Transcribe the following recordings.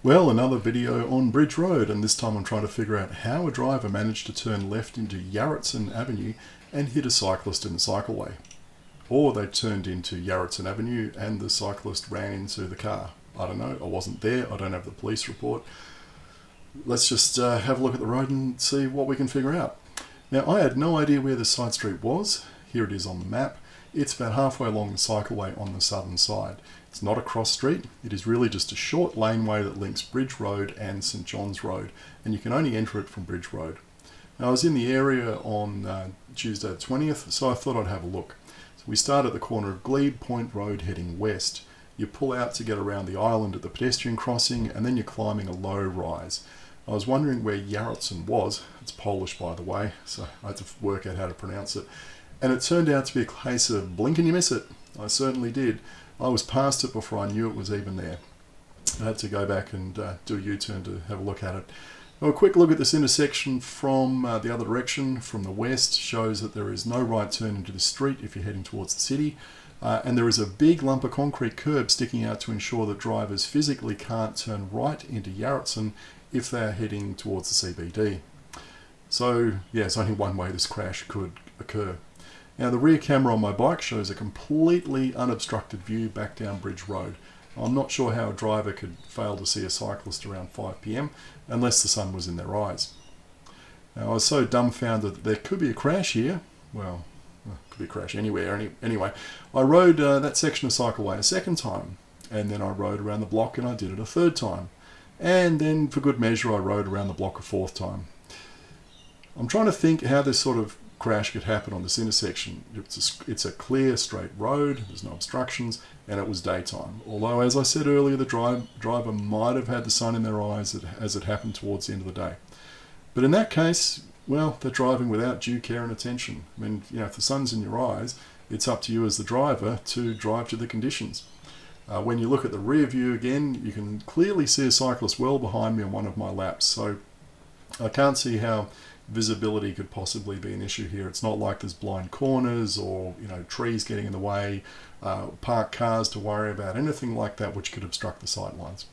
Well, another video on Bridge Road, and this time I'm trying to figure out how a driver managed to turn left into Yarretson Avenue and hit a cyclist in the cycleway. Or they turned into Yarretson Avenue and the cyclist ran into the car. I don't know, I wasn't there, I don't have the police report. Let's just have a look at the road and see what we can figure out. Now, I had no idea where the side street was. Here it is on the map. It's about halfway along the cycleway on the southern side. It's not a cross street, it is really just a short laneway that links Bridge Road and St John's Road, and you can only enter it from Bridge Road. Now, I was in the area on Tuesday the 20th, so I thought I'd have a look. So we start at the corner of Glebe Point Road heading west. You pull out to get around the island at the pedestrian crossing, and then you're climbing a low rise. I was wondering where Yarretson was. It's Polish, by the way, so I had to work out how to pronounce it. And it turned out to be a case of blink and you miss it. I certainly did. I was past it before I knew it was even there. I had to go back and do a U-turn to have a look at it. Now, a quick look at this intersection from the other direction, from the west, shows that there is no right turn into the street if you're heading towards the city. And there is a big lump of concrete curb sticking out to ensure that drivers physically can't turn right into Yarretson if they're heading towards the CBD. So, yeah, it's only one way this crash could occur. Now, the rear camera on my bike shows a completely unobstructed view back down Bridge Road. I'm not sure how a driver could fail to see a cyclist around 5 p.m. unless the sun was in their eyes. Now, I was so dumbfounded that there could be a crash here. Well, could be a crash anywhere. Anyway, I rode that section of cycleway a second time, and then I rode around the block and I did it a third time. And then, for good measure, I rode around the block a fourth time. I'm trying to think how this sort of crash could happen on this intersection. It's a clear, straight road, there's no obstructions, and it was daytime. Although, as I said earlier, the driver might have had the sun in their eyes as it happened towards the end of the day. But in that case, well, they're driving without due care and attention. I mean, if the sun's in your eyes, it's up to you as the driver to drive to the conditions. When you look at the rear view again, you can clearly see a cyclist well behind me on one of my laps. So I can't see how visibility could possibly be an issue here. It's not like there's blind corners or trees getting in the way, parked cars to worry about, anything like that which could obstruct the sight lines.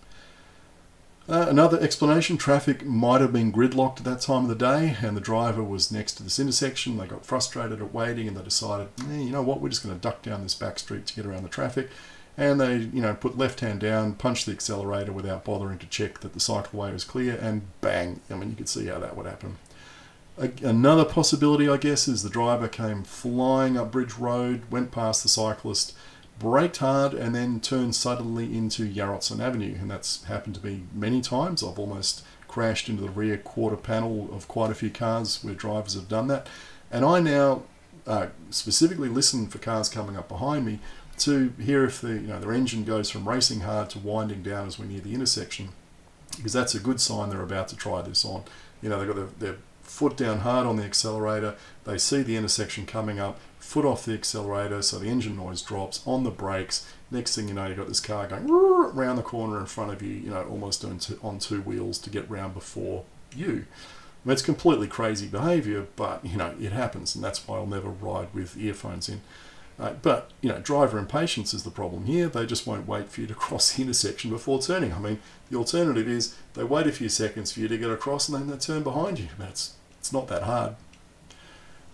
Another explanation, traffic might have been gridlocked at that time of the day and the driver was next to this intersection. They got frustrated at waiting and they decided, you know what, we're just going to duck down this back street to get around the traffic. And they, put left hand down, punched the accelerator without bothering to check that the cycleway was clear, and bang, you could see how that would happen. Another possibility, I guess, is the driver came flying up Bridge Road, went past the cyclist, braked hard, and then turned suddenly into Yarretson Avenue. And that's happened to me many times. I've almost crashed into the rear quarter panel of quite a few cars where drivers have done that. And I now specifically listen for cars coming up behind me to hear if their engine goes from racing hard to winding down as we near the intersection, because that's a good sign they're about to try this on. They've got their foot down hard on the accelerator, they see the intersection coming up, foot off the accelerator so the engine noise drops, on the brakes, next thing you know, you've got this car going around the corner in front of you, almost on two wheels to get round before you. It's completely crazy behaviour, but it happens, and that's why I'll never ride with earphones in. But driver impatience is the problem here. They just won't wait for you to cross the intersection before turning. The alternative is they wait a few seconds for you to get across and then they turn behind you. It's not that hard.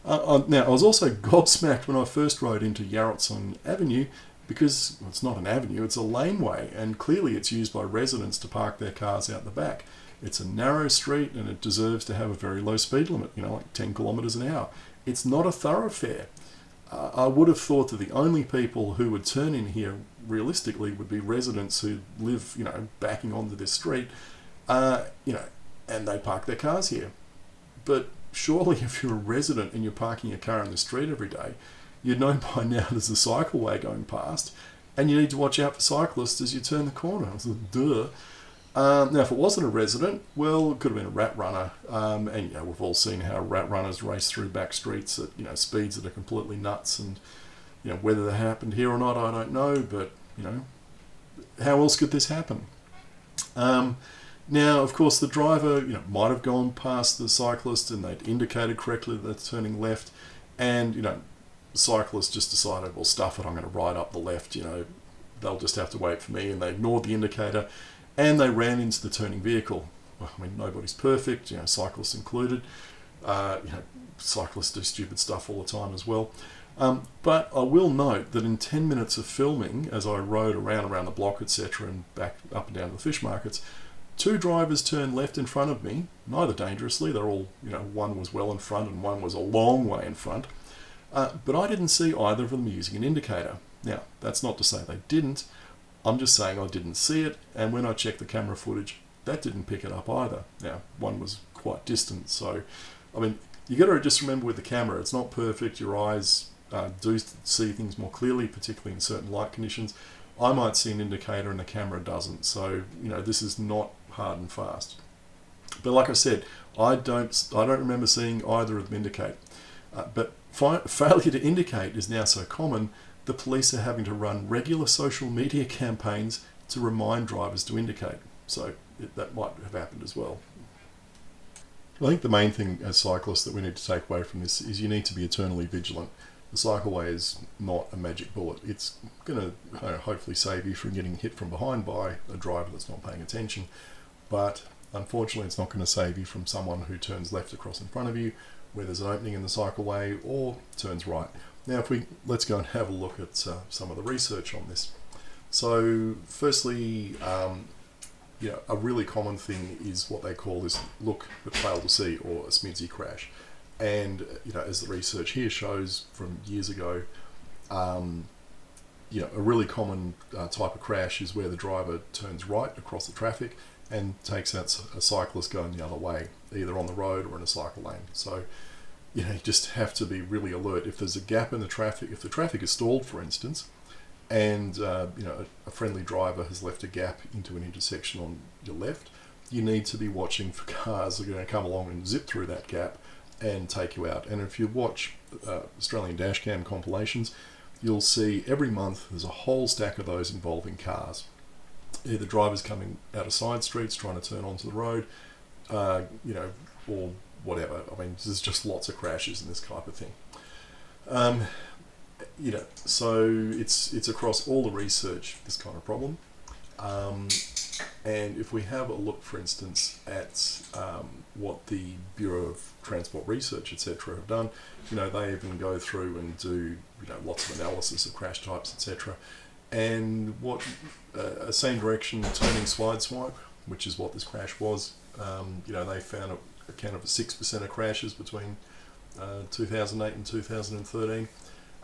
Now, I was also gobsmacked when I first rode into Yarretson Avenue because it's not an avenue, it's a laneway, and clearly it's used by residents to park their cars out the back. It's a narrow street and it deserves to have a very low speed limit, like 10 kilometres an hour. It's not a thoroughfare. I would have thought that the only people who would turn in here realistically would be residents who live, backing onto this street, and they park their cars here. But surely if you're a resident and you're parking your car in the street every day, you'd know by now there's a cycleway going past and you need to watch out for cyclists as you turn the corner. It's like, duh. Now, if it wasn't a resident, well, it could have been a rat runner. And we've all seen how rat runners race through back streets at speeds that are completely nuts. And whether that happened here or not, I don't know. But how else could this happen? Now, of course, the driver might have gone past the cyclist and they'd indicated correctly that they're turning left, and the cyclist just decided, well, stuff it, I'm going to ride up the left. They'll just have to wait for me, and they ignored the indicator. and they ran into the turning vehicle. Well, I mean, nobody's perfect, cyclists included. Cyclists do stupid stuff all the time as well. But I will note that in 10 minutes of filming, as I rode around the block, etc., and back up and down to the fish markets, 2 drivers turned left in front of me, neither dangerously. They're all, one was well in front and one was a long way in front. But I didn't see either of them using an indicator. Now, that's not to say they didn't. I'm just saying I didn't see it, and when I checked the camera footage, that didn't pick it up either. Now, one was quite distant, so, I mean, you got to just remember with the camera, it's not perfect. Your eyes do see things more clearly, particularly in certain light conditions. I might see an indicator and the camera doesn't, so this is not hard and fast. But like I said, I don't remember seeing either of them indicate. But failure to indicate is now so common, the police are having to run regular social media campaigns to remind drivers to indicate. So that might have happened as well. I think the main thing as cyclists that we need to take away from this is you need to be eternally vigilant. The cycleway is not a magic bullet. It's going to hopefully save you from getting hit from behind by a driver that's not paying attention, but unfortunately it's not going to save you from someone who turns left across in front of you where there's an opening in the cycleway, or turns right. Now let's go and have a look at some of the research on this. So firstly, a really common thing is what they call this look but fail to see, or a SMIDSy crash. And as the research here shows from years ago, a really common type of crash is where the driver turns right across the traffic and takes out a cyclist going the other way, either on the road or in a cycle lane. So you just have to be really alert. If there's a gap in the traffic, if the traffic is stalled, for instance, and a friendly driver has left a gap into an intersection on your left, you need to be watching for cars that are going to come along and zip through that gap and take you out. And if you watch Australian dashcam compilations, you'll see every month there's a whole stack of those involving cars. Either drivers coming out of side streets trying to turn onto the road, or whatever. I mean, there's just lots of crashes and this type of thing. So it's across all the research, this kind of problem. And if we have a look, for instance, at what the Bureau of Transport Research, etc., have done, they even go through and do lots of analysis of crash types, etc. And what a same direction turning slide swipe, which is what this crash was, they found a count of 6% of crashes between 2008 and 2013.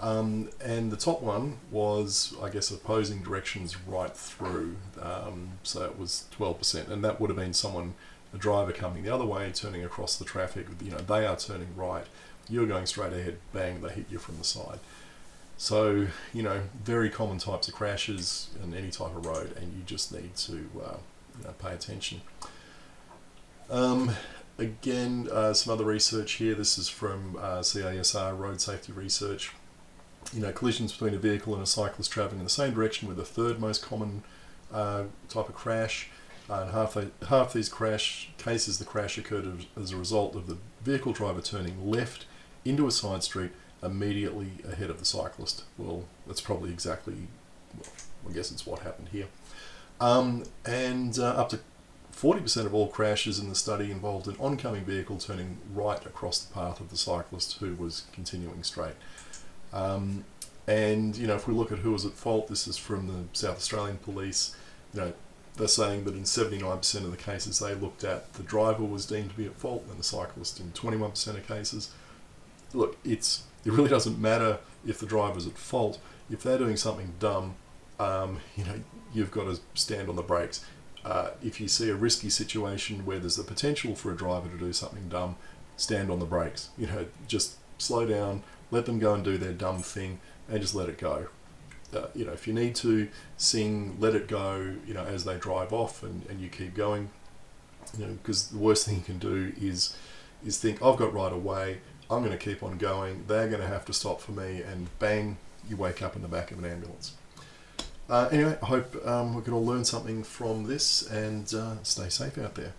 And the top one was, I guess, opposing directions right through, so it was 12%, and that would have been a driver coming the other way, turning across the traffic. They are turning right, you're going straight ahead, bang, they hit you from the side. So, very common types of crashes in any type of road, and you just need to pay attention. Again, some other research here. This is from CASR Road Safety Research. Collisions between a vehicle and a cyclist travelling in the same direction were the third most common type of crash. In half these crash cases, the crash occurred as a result of the vehicle driver turning left into a side street immediately ahead of the cyclist. Well, that's probably exactly, I guess it's what happened here. And up to 40% of all crashes in the study involved an oncoming vehicle turning right across the path of the cyclist who was continuing straight. And if we look at who was at fault, this is from the South Australian Police. They're saying that in 79% of the cases they looked at, the driver was deemed to be at fault, and the cyclist in 21% of cases. Look, it really doesn't matter if the driver's at fault. If they're doing something dumb, you've got to stand on the brakes. If you see a risky situation where there's the potential for a driver to do something dumb, stand on the brakes. Just slow down, let them go and do their dumb thing, and just let it go. If you need to sing "Let It Go," as they drive off, and you keep going, because the worst thing you can do is think, I've got right of way, I'm going to keep on going, they're going to have to stop for me, and bang, you wake up in the back of an ambulance. Anyway, I hope we can all learn something from this, and stay safe out there.